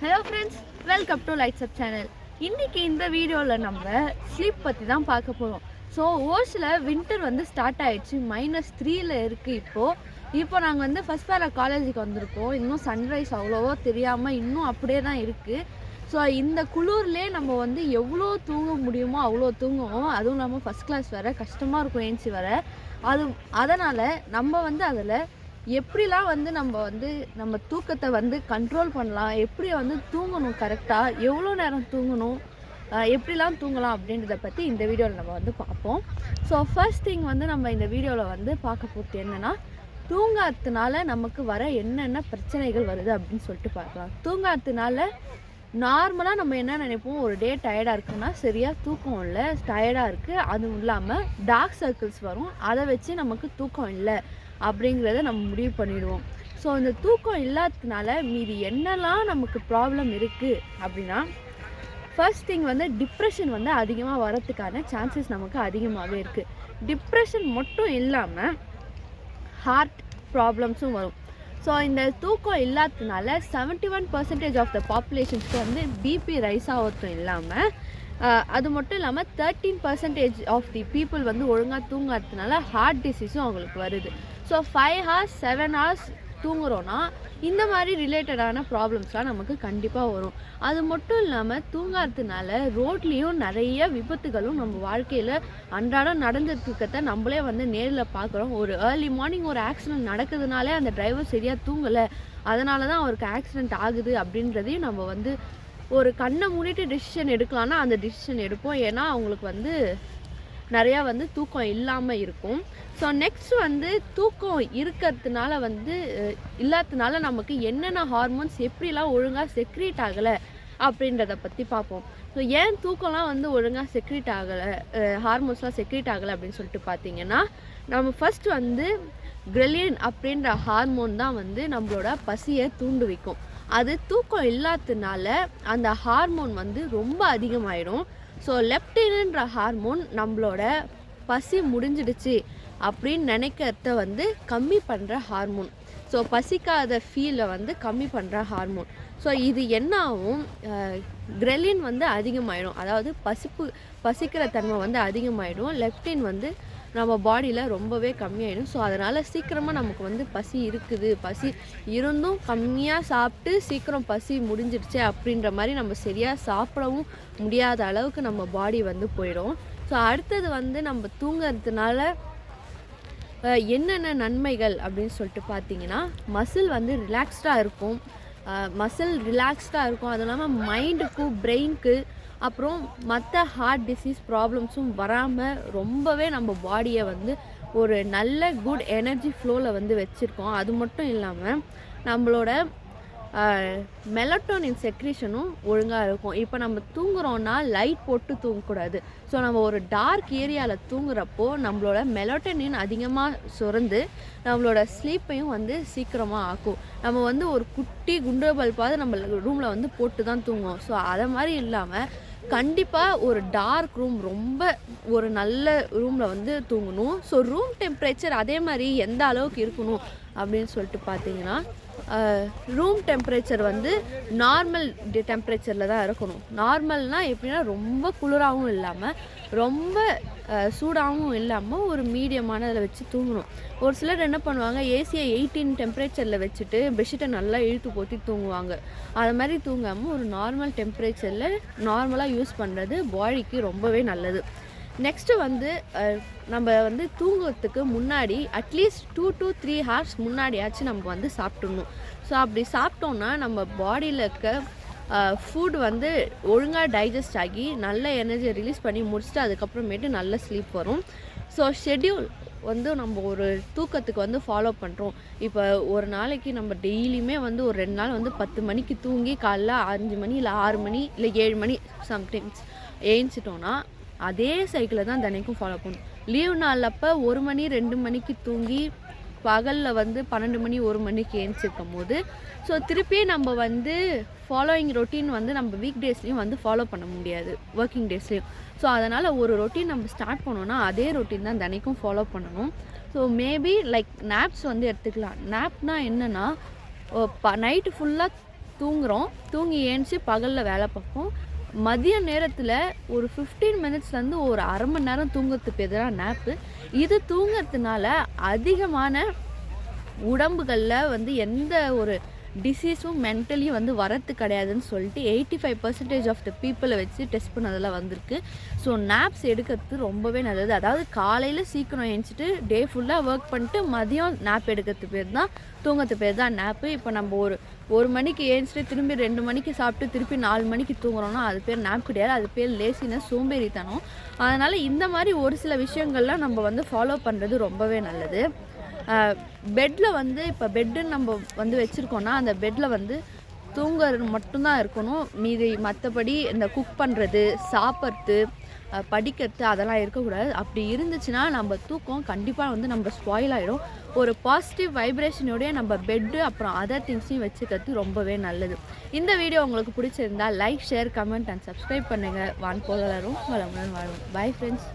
Hello friends, welcome to Lights Up channel. இன்னைக்கு இந்த வீடியோவில் நம்ம ஸ்லீப் பற்றி தான் பார்க்க போகிறோம். ஸோ ஓஷில் வின்டர் வந்து ஸ்டார்ட் ஆகிடுச்சு, -3ல் இருக்குது. இப்போ நாங்கள் வந்து ஃபஸ்ட் பேரா காலேஜுக்கு வந்திருக்கோம். இன்னும் சன்ரைஸ் அவ்வளோவோ தெரியாமல் இன்னும் அப்படியே தான் இருக்குது. ஸோ இந்த குளிர்லேயே நம்ம வந்து எவ்வளோ தூங்க முடியுமோ அவ்வளோ தூங்குவோம். அதுவும் இல்லாமல் ஃபஸ்ட் கிளாஸ் வேறு கஷ்டமாக இருக்கும் ஏஞ்சி வர. அதனால் நம்ம வந்து அதில் எப்படிலாம் வந்து நம்ம தூக்கத்தை வந்து கண்ட்ரோல் பண்ணலாம், எப்படி வந்து தூங்கணும், கரெக்டாக எவ்வளோ நேரம் தூங்கணும், எப்படிலாம் தூங்கலாம் அப்படின்றத பற்றி இந்த வீடியோவில் நம்ம வந்து பார்ப்போம். ஸோ ஃபர்ஸ்ட் திங் வந்து நம்ம இந்த வீடியோவில் வந்து பார்க்க போகிறது என்னென்னா, தூங்காததுனால நமக்கு வர என்னென்ன பிரச்சனைகள் வருது அப்படின்னு சொல்லிட்டு பார்க்கலாம். தூங்காததுனால நார்மலாக நம்ம என்ன நினைப்போம், ஒரு டே டயர்டாக இருக்குன்னா சரியாக தூக்கம் இல்லை, டயர்டாக இருக்குது, அதுவும் இல்லாமல் டார்க் சர்க்கிள்ஸ் வரும், அதை வச்சு நமக்கு தூக்கம் இல்லை அப்படிங்கிறத நம்ம முடிவு பண்ணிடுவோம். ஸோ இந்த தூக்கம் இல்லாததுனால மீதி என்னெல்லாம் நமக்கு ப்ராப்ளம் இருக்குது அப்படின்னா, ஃபர்ஸ்ட் திங் வந்து டிப்ரெஷன் வந்து அதிகமாக வரத்துக்கான சான்சஸ் நமக்கு அதிகமாகவே இருக்குது. டிப்ரெஷன் மட்டும் இல்லாமல் ஹார்ட் ப்ராப்ளம்ஸும் வரும். ஸோ இந்த தூக்கம் இல்லாததுனால 71% ஆஃப் த பாப்புலேஷன்ஸ்க்கு வந்து பிபி ரைஸ் ஆகிறதும் இல்லாமல், அது மட்டும் இல்லாமல் 13% ஆஃப் தி பீப்புள் வந்து ஒழுங்காக தூங்காததுனால ஹார்ட் டிசீஸும் அவங்களுக்கு வருது. ஸோ 5 hours 7 hours தூங்குறோன்னா இந்த மாதிரி ரிலேட்டடான ப்ராப்ளம்ஸ்லாம் நமக்கு கண்டிப்பாக வரும். அது மட்டும் இல்லாமல் தூங்காததுனால ரோட்லேயும் நிறைய விபத்துகளும் நம்ம வாழ்க்கையில் அன்றாடம் நடந்துட்டுருக்கத்தை நம்மளே வந்து நேரில் பார்க்குறோம். ஒரு ஏர்லி மார்னிங் ஒரு ஆக்சிடெண்ட் நடக்குதுனாலே அந்த டிரைவர் சரியாக தூங்கலை, அதனால தான் அவருக்கு ஆக்சிடெண்ட் ஆகுது அப்படின்றதையும் நம்ம வந்து ஒரு கண்ணை மூடிட்டு டிசிஷன் எடுக்கலான்னா அந்த டிசிஷன் எடுப்போம். ஏன்னா அவங்களுக்கு வந்து நிறையா வந்து தூக்கம் இல்லாமல் இருக்கும். ஸோ நெக்ஸ்ட் வந்து தூக்கம் இருக்கிறதுனால வந்து இல்லாததுனால நமக்கு என்னென்ன ஹார்மோன்ஸ் எப்படிலாம் ஒழுங்காக செக்ரீட் ஆகலை அப்படின்றத பற்றி பார்ப்போம். ஸோ ஏன் தூக்கம்லாம் வந்து ஒழுங்காக செக்ரீட் ஆகலை, ஹார்மோன்ஸ்லாம் செக்ரீட் ஆகலை அப்படின்னு சொல்லிட்டு பார்த்தீங்கன்னா, நம்ம ஃபஸ்ட் வந்து கிரெலின் அப்படின்ற ஹார்மோன் தான் வந்து நம்மளோட பசியை தூண்டு வைக்கும். அது தூக்கம் இல்லாததுனால அந்த ஹார்மோன் வந்து ரொம்ப அதிகமாயிடும். ஸோ லெப்டின்ன்ற ஹார்மோன் நம்மளோட பசி முடிஞ்சிடுச்சு அப்படின்னு நினைக்கிறத வந்து கம்மி பண்ணுற ஹார்மோன். ஸோ பசிக்காத ஃபீலை வந்து கம்மி பண்ணுற ஹார்மோன். ஸோ இது என்ன ஆகும், கிரெலின் வந்து அதிகமாகிடும், அதாவது பசிக்கிற தன்மை வந்து அதிகமாகிடும். லெப்டின் வந்து நம்ம பாடியில் ரொம்பவே கம்மியாயிடும். ஸோ அதனால் சீக்கிரமாக நமக்கு வந்து பசி இருக்குது, பசி இருந்தும் கம்மியாக சாப்பிட்டு சீக்கிரம் பசி முடிஞ்சிடுச்சு அப்படின்ற மாதிரி நம்ம சரியாக சாப்பிடவும் முடியாத அளவுக்கு நம்ம பாடி வந்து போயிடும். ஸோ அடுத்தது வந்து நம்ம தூங்கிறதுனால என்னென்ன நன்மைகள் அப்படின்னு சொல்லிட்டு பார்த்தீங்கன்னா, மசில் வந்து ரிலாக்ஸ்டாக இருக்கும், அதுவும் இல்லாமல் மைண்டுக்கும் பிரெயினுக்கு அப்புறம் மற்ற ஹார்ட் டிசீஸ் ப்ராப்ளம்ஸும் வராமல் ரொம்பவே நம்ம பாடியை வந்து ஒரு நல்ல குட் எனர்ஜி ஃப்ளோவில் வந்து வச்சுருக்கோம். அது மட்டும் இல்லாமல் நம்மளோட மெலட்டோனின் செக்ரீஷனும் ஒழுங்காக இருக்கும். இப்போ நம்ம தூங்குறோன்னா லைட் போட்டு தூங்கக்கூடாது. ஸோ நம்ம ஒரு டார்க் ஏரியாவில் தூங்குறப்போ நம்மளோட மெலட்டோனின் அதிகமாக சுரந்து நம்மளோட ஸ்லீப்பையும் வந்து சீக்கிரமாக ஆக்கும். நம்ம வந்து ஒரு குட்டி குண்டு பல்பாவது நம்ம ரூமில் வந்து போட்டு தான் தூங்குவோம். ஸோ அதை மாதிரி இல்லாமல் கண்டிப்பாக ஒரு டார்க் ரூம், ரொம்ப ஒரு நல்ல ரூமில் வந்து தூங்கணும். ஸோ ரூம் டெம்பரேச்சர் அதே மாதிரி எந்த அளவுக்கு இருக்கணும் அப்படின்னு சொல்லிட்டு பார்த்தீங்கன்னா, ரூம் டெம்பரேச்சர் வந்து நார்மல் டெம்பரேச்சரில் தான் இருக்கணும். நார்மல்னால் எப்படின்னா ரொம்ப குளிராகவும் இல்லாமல் ரொம்ப சூடாகவும் இல்லாமல் ஒரு மீடியமான இதில் வச்சு தூங்கணும். ஒரு சிலர் என்ன பண்ணுவாங்க, ஏசியை 18 டெம்பரேச்சரில் வச்சுட்டு பெட்ஷீட்டை நல்லா இழுத்து போற்றி தூங்குவாங்க. அது மாதிரி தூங்காமல் ஒரு நார்மல் டெம்பரேச்சரில் நார்மலாக யூஸ் பண்ணுறது பாடிக்கு ரொம்பவே நல்லது. நெக்ஸ்ட்டு வந்து நம்ம வந்து தூங்குறதுக்கு முன்னாடி அட்லீஸ்ட் 2 to 3 hours முன்னாடியாச்சும் நம்ம வந்து சாப்பிட்ணும். ஸோ அப்படி சாப்பிட்டோன்னா நம்ம பாடியில் இருக்க ஃபுட் வந்து ஒழுங்காக டைஜஸ்ட் ஆகி நல்ல எனர்ஜியை ரிலீஸ் பண்ணி முடிச்சுட்டு அதுக்கப்புறமேட்டு நல்ல ஸ்லீப் வரும். ஸோ ஷெட்யூல் வந்து நம்ம ஒரு தூக்கத்துக்கு வந்து ஃபாலோ பண்ணுறோம். இப்போ ஒரு நாளைக்கு நம்ம டெய்லியுமே வந்து ஒரு 2 நாள் வந்து 10 மணிக்கு தூங்கி காலைல 5 மணி இல்லை 6 மணி இல்லை 7 மணி சம்டைம்ஸ் ஏஞ்சிட்டோன்னா அதே சைக்கிளை தான் தினைக்கும் ஃபாலோ பண்ணணும். லீவ் நாள் அப்போ 1 மணி 2 மணிக்கு தூங்கி பகலில் வந்து 12 மணி 1 மணிக்கு ஏஞ்சிருக்கும் போது ஸோ திருப்பியே நம்ம வந்து ஃபாலோயிங் ரொட்டீன் வந்து நம்ம வீக் டேஸ்லேயும் வந்து ஃபாலோ பண்ண முடியாது, ஒர்க்கிங் டேஸ்லேயும். ஸோ அதனால் ஒரு ரொட்டீன் நம்ம ஸ்டார்ட் பண்ணோன்னா அதே ரொட்டீன் தான் தினைக்கும் ஃபாலோ பண்ணணும். ஸோ மேபி லைக் நாப்ஸ் வந்து எடுத்துக்கலாம். நாப்னால் என்னென்னா, நைட்டு ஃபுல்லாக தூங்குகிறோம், தூங்கி ஏஞ்சி பகலில் வேலை பார்ப்போம். மதிய நேரத்தில் ஒரு 15 மினிட்ஸ்லேருந்து ஒரு அரை மணி நேரம் தூங்குறதுக்கு பேர் தான் நேப்பு. இது தூங்குறதுனால அதிகமான உடம்புகளில் வந்து எந்த ஒரு டிசீஸும் மென்டலியும் வந்து வரத்து கிடையாதுன்னு சொல்லிட்டு 85% ஆஃப் த பீப்புளை வச்சு டெஸ்ட் பண்ணதில் வந்திருக்கு. ஸோ நேப்ஸ் எடுக்கிறது ரொம்பவே நல்லது. அதாவது காலையில் சீக்கிரம் எழுந்திரிச்சிட்டு டே ஃபுல்லாக ஒர்க் பண்ணிட்டு மதியம் நேப் எடுக்கிறது பேர் தான் தூங்கிறது பேர் தான் நேப்பு. இப்போ நம்ம ஒரு மணிக்கு எழுந்திரிச்சிட்டு திரும்பி 2 மணிக்கு சாப்பிட்டு திருப்பி 4 மணிக்கு தூங்குறோன்னா அது பேர் நேப் கிடையாது, அது பேர் லேசினஸ், சோம்பேறித்தனம். அதனால் இந்த மாதிரி ஒரு சில விஷயங்கள்லாம் நம்ம வந்து ஃபாலோ பண்ணுறது ரொம்பவே நல்லது. பெட்டில் வந்து இப்போ பெட்டுன்னு நம்ம வந்து வச்சுருக்கோன்னா அந்த பெட்டில் வந்து தூங்குறது மட்டும்தான் இருக்கணும். மீதி மற்றபடி இந்த குக் பண்ணுறது, சாப்பிட்றது, படிக்கிறது அதெல்லாம் இருக்கக்கூடாது. அப்படி இருந்துச்சுன்னா நம்ம தூக்கம் கண்டிப்பாக வந்து நம்ம ஸ்பாயில் ஆகிடும். ஒரு பாசிட்டிவ் வைப்ரேஷனோடைய நம்ம பெட்டு அப்புறம் அதர் திங்ஸையும் வச்சுக்கிறது ரொம்பவே நல்லது. இந்த வீடியோ உங்களுக்கு பிடிச்சிருந்தா like, share, comment and subscribe பண்ணுங்கள். வான் போல வளரும், வளமுடன் வாழும். Bye friends.